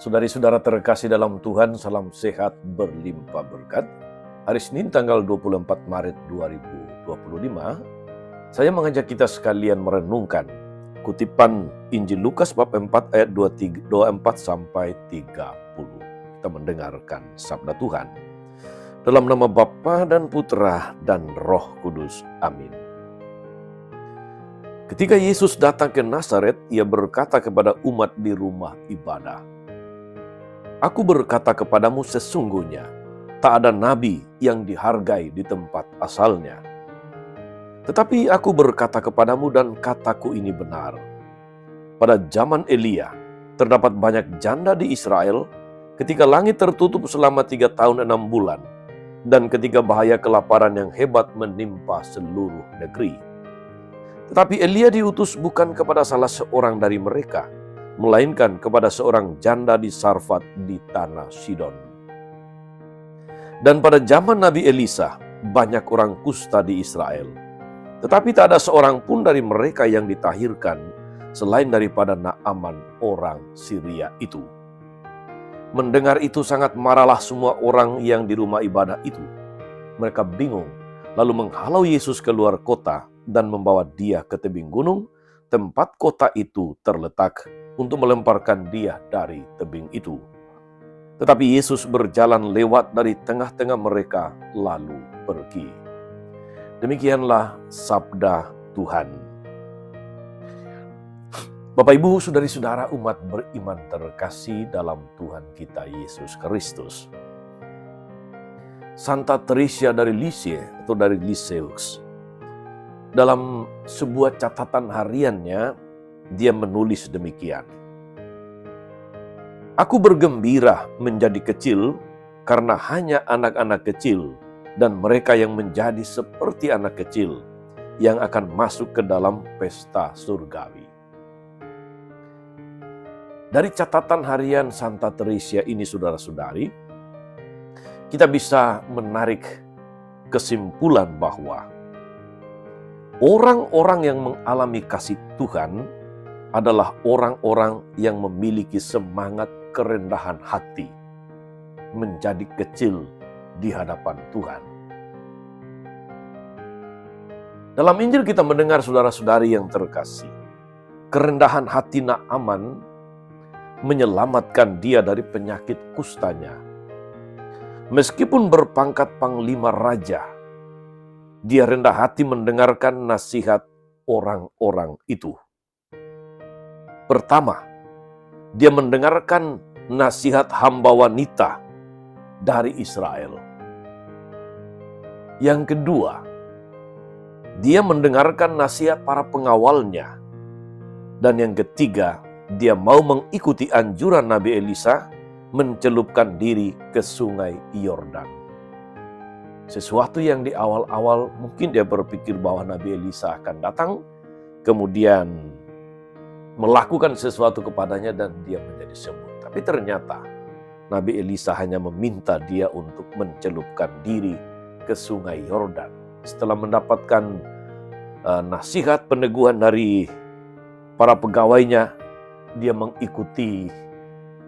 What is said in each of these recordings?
Saudari-saudara terkasih dalam Tuhan, salam sehat berlimpah berkat. Hari Senin tanggal 24 Maret 2025, saya mengajak kita sekalian merenungkan kutipan Injil Lukas bab 4 ayat 24 sampai 30. Kita mendengarkan sabda Tuhan. Dalam nama Bapa dan Putra dan Roh Kudus. Amin. Ketika Yesus datang ke Nazaret, ia berkata kepada umat di rumah ibadah, "Aku berkata kepadamu sesungguhnya, tak ada nabi yang dihargai di tempat asalnya. Tetapi aku berkata kepadamu dan kataku ini benar. Pada zaman Elia, terdapat banyak janda di Israel ketika langit tertutup selama 3 tahun 6 bulan, dan ketika bahaya kelaparan yang hebat menimpa seluruh negeri. Tetapi Elia diutus bukan kepada salah seorang dari mereka, melainkan kepada seorang janda di Sarfat di tanah Sidon. Dan pada zaman Nabi Elisa, banyak orang kusta di Israel. Tetapi tak ada seorang pun dari mereka yang ditahirkan, selain daripada Naaman orang Syria itu." Mendengar itu sangat marahlah semua orang yang di rumah ibadah itu. Mereka bingung, lalu menghalau Yesus keluar kota dan membawa dia ke tebing gunung, tempat kota itu terletak, untuk melemparkan dia dari tebing itu. Tetapi Yesus berjalan lewat dari tengah-tengah mereka lalu pergi. Demikianlah sabda Tuhan. Bapak Ibu, saudari-saudara umat beriman terkasih dalam Tuhan kita Yesus Kristus. Santa Teresa dari Lisieux atau dari Lisieux, dalam sebuah catatan hariannya, dia menulis demikian. "Aku bergembira menjadi kecil karena hanya anak-anak kecil dan mereka yang menjadi seperti anak kecil yang akan masuk ke dalam pesta surgawi." Dari catatan harian Santa Teresa ini, saudara-saudari, kita bisa menarik kesimpulan bahwa orang-orang yang mengalami kasih Tuhan adalah orang-orang yang memiliki semangat kerendahan hati, menjadi kecil di hadapan Tuhan. Dalam Injil kita mendengar, saudara-saudari yang terkasih, kerendahan hati Naaman menyelamatkan dia dari penyakit kustanya. Meskipun berpangkat panglima raja, dia rendah hati mendengarkan nasihat orang-orang itu. Pertama, dia mendengarkan nasihat hamba wanita dari Israel. Yang kedua, dia mendengarkan nasihat para pengawalnya. Dan yang ketiga, dia mau mengikuti anjuran Nabi Elisa mencelupkan diri ke sungai Yordan. Sesuatu yang di awal-awal mungkin dia berpikir bahwa Nabi Elisa akan datang, kemudian melakukan sesuatu kepadanya dan dia menjadi sembuh. Tapi ternyata Nabi Elisa hanya meminta dia untuk mencelupkan diri ke sungai Yordan. Setelah mendapatkan nasihat peneguhan dari para pegawainya, dia mengikuti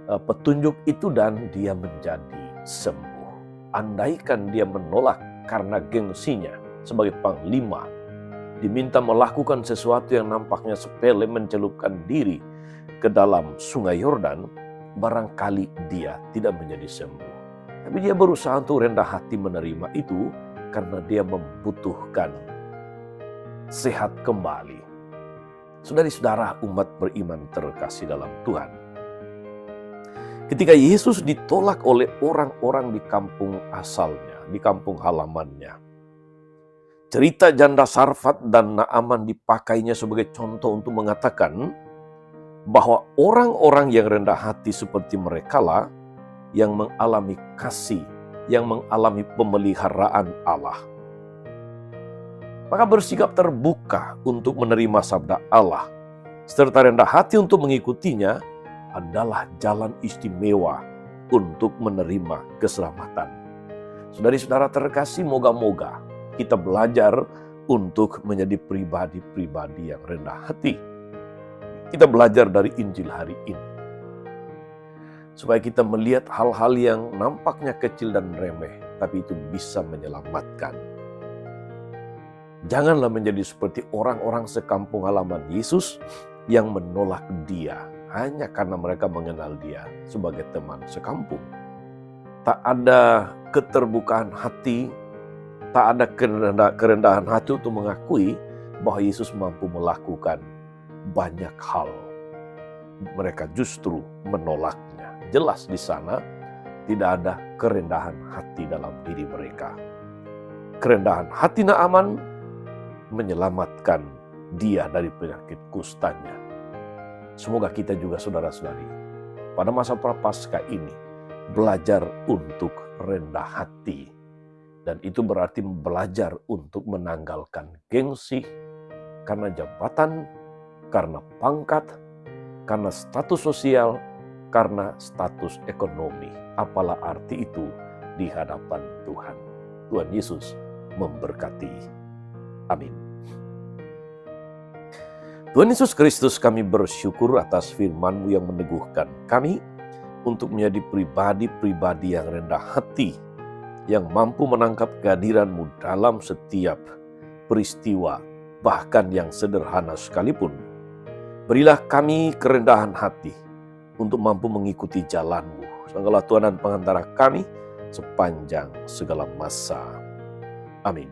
petunjuk itu dan dia menjadi sembuh. Andaikan dia menolak karena gengsinya sebagai panglima, diminta melakukan sesuatu yang nampaknya sepele, mencelupkan diri ke dalam sungai Yordan, barangkali dia tidak menjadi sembuh. Tapi dia berusaha untuk rendah hati menerima itu karena dia membutuhkan sehat kembali. Saudari-saudara umat beriman terkasih dalam Tuhan, ketika Yesus ditolak oleh orang-orang di kampung asalnya, di kampung halamannya, cerita janda Sarfat dan Naaman dipakainya sebagai contoh untuk mengatakan bahwa orang-orang yang rendah hati seperti merekalah yang mengalami kasih, yang mengalami pemeliharaan Allah. Maka bersikap terbuka untuk menerima sabda Allah, serta rendah hati untuk mengikutinya adalah jalan istimewa untuk menerima keselamatan. Saudari-saudara terkasih, moga-moga kita belajar untuk menjadi pribadi-pribadi yang rendah hati. Kita belajar dari Injil hari ini. Supaya kita melihat hal-hal yang nampaknya kecil dan remeh, tapi itu bisa menyelamatkan. Janganlah menjadi seperti orang-orang sekampung halaman Yesus yang menolak Dia hanya karena mereka mengenal Dia sebagai teman sekampung. Tak ada keterbukaan hati, tak ada kerendahan hati untuk mengakui bahwa Yesus mampu melakukan banyak hal. Mereka justru menolaknya. Jelas di sana tidak ada kerendahan hati dalam diri mereka. Kerendahan hati Naaman menyelamatkan dia dari penyakit kustanya. Semoga kita juga saudara-saudari pada masa Prapaskah ini belajar untuk rendah hati. Dan itu berarti belajar untuk menanggalkan gengsi karena jabatan, karena pangkat, karena status sosial, karena status ekonomi. Apalah arti itu di hadapan Tuhan. Tuhan Yesus memberkati. Amin. Tuhan Yesus Kristus, kami bersyukur atas firman-Mu yang meneguhkan kami untuk menjadi pribadi-pribadi yang rendah hati, yang mampu menangkap kehadiran-Mu dalam setiap peristiwa, bahkan yang sederhana sekalipun. Berilah kami kerendahan hati untuk mampu mengikuti jalan-Mu, Engkaulah Tuhan dan pengantara kami sepanjang segala masa. Amin.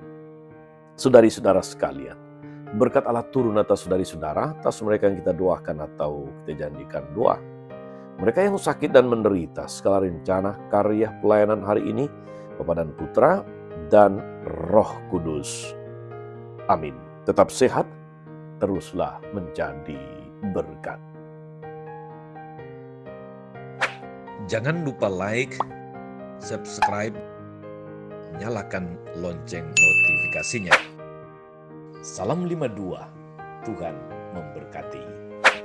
Saudari-saudara sekalian, berkat Allah turun atas saudari-saudara, atas mereka yang kita doakan atau kita janjikan doa. Mereka yang sakit dan menderita, segala rencana karya pelayanan hari ini, Bapa dan Putra dan Roh Kudus. Amin. Tetap sehat, teruslah menjadi berkat. Jangan lupa like, subscribe, nyalakan lonceng notifikasinya. Salam 52, Tuhan memberkati.